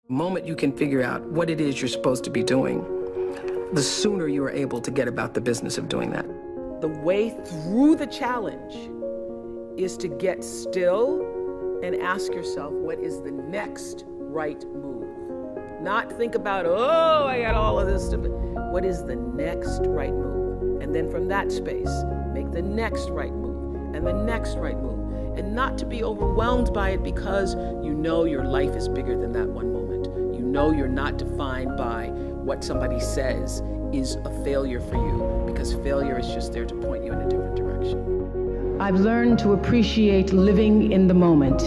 The moment you can figure out what it is you're supposed to be doing, the sooner you are able to get about the business of doing that. The way through the challenge is to get still and ask yourself, what is the next right move? Not think about, oh, I got all of this stuff. What is the next right move? And then from that space, make the next right move and the next right move. And not to be overwhelmed by it, because you know your life is bigger than that one moment. You know you're not defined by what somebody says is a failure for you, because failure is just there to point you in a different direction. I've learned to appreciate living in the moment,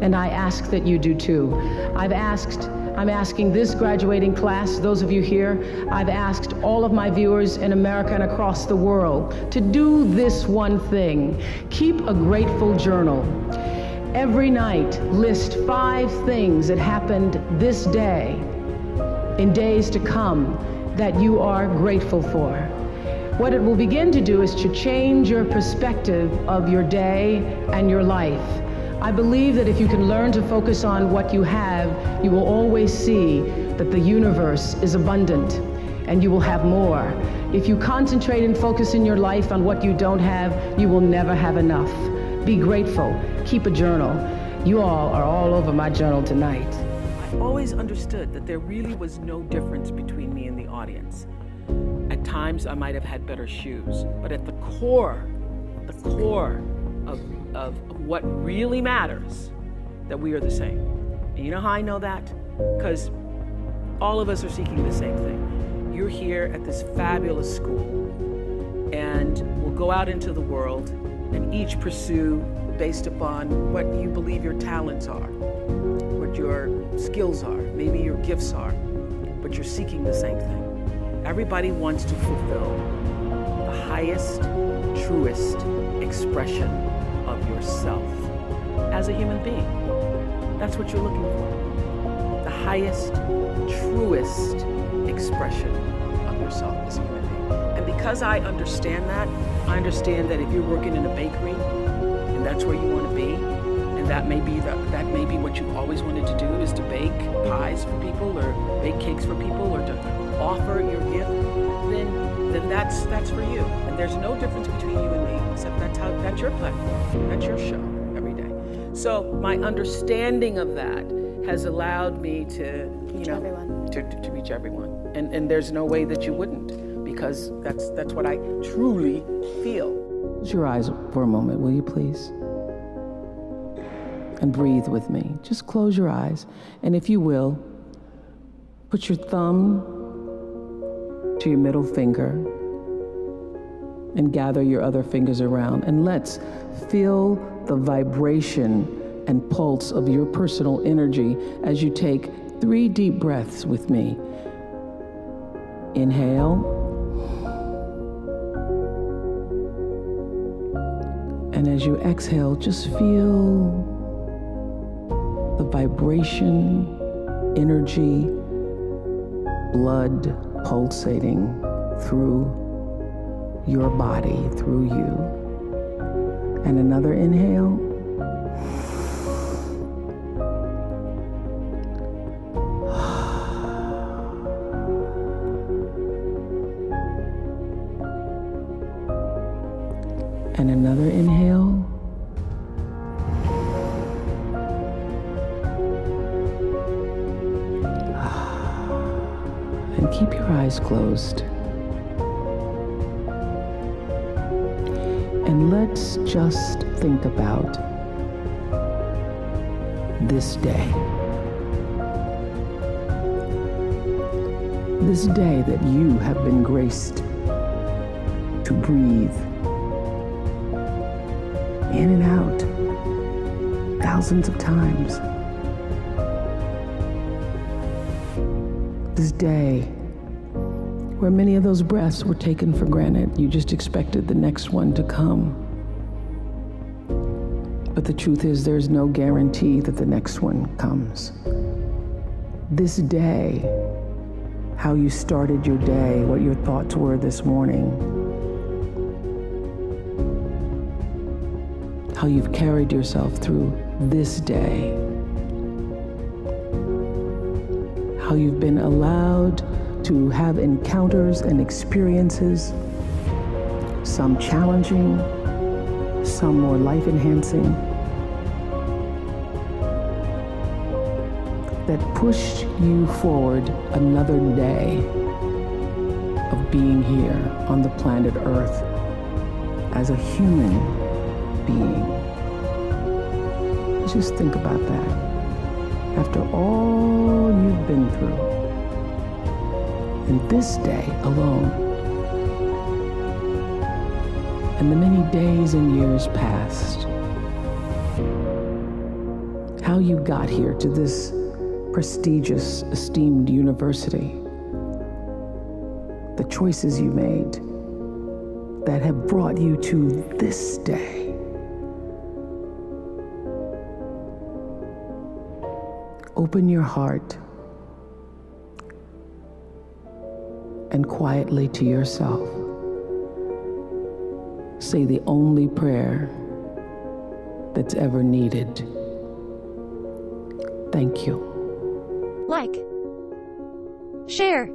and I ask that you do too. I'm asking this graduating class, those of you here, I've asked all of my viewers in America and across the world to do this one thing. Keep a grateful journal. Every night, list 5 things that happened this day, in days to come, that you are grateful for. What it will begin to do is to change your perspective of your day and your life. I believe that if you can learn to focus on what you have, you will always see that the universe is abundant and you will have more. If you concentrate and focus in your life on what you don't have, you will never have enough. Be grateful. Keep a journal. You all are all over my journal tonight. I always understood that there really was no difference between me and the audience. At times I might have had better shoes, but at the core of what really matters, that we are the same. And you know how I know that? Because all of us are seeking the same thing. You're here at this fabulous school, and we'll go out into the world and each pursue based upon what you believe your talents are, what your skills are, maybe your gifts are, but you're seeking the same thing. Everybody wants to fulfill the highest, truest expression of yourself as a human being. That's what you're looking for. The highest, truest expression of yourself as a human being. And because I understand that if you're working in a bakery and that's where you want to be, and that may be what you've always wanted to do, is to bake pies for people or bake cakes for people or to offer your gift, then that's for you. And there's no difference between you and me, except that's your platform, that's your show every day. So my understanding of that has allowed me to, to reach everyone. And there's no way that you wouldn't, because that's what I truly feel. Close your eyes for a moment, will you please? And breathe with me. Just close your eyes. And if you will, put your thumb to your middle finger and gather your other fingers around. And let's feel the vibration and pulse of your personal energy as you take 3 deep breaths with me. Inhale. And as you exhale, just feel the vibration, energy, blood pulsating through your body, through you. And another inhale. And another inhale. And keep your eyes closed. And let's just think about this day. This day that you have been graced to breathe in and out thousands of times. This day where many of those breaths were taken for granted. You just expected the next one to come. But the truth is, there's no guarantee that the next one comes. This day, how you started your day, what your thoughts were this morning, how you've carried yourself through this day. how you've been allowed to have encounters and experiences, some challenging, some more life-enhancing, that pushed you forward another day of being here on the planet Earth as a human being. Just think about that. After all you've been through, and this day alone, and the many days and years past, how you got here to this prestigious, esteemed university, the choices you made that have brought you to this day. Open your heart and quietly to yourself say the only prayer that's ever needed. Thank you. Like, share,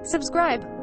subscribe.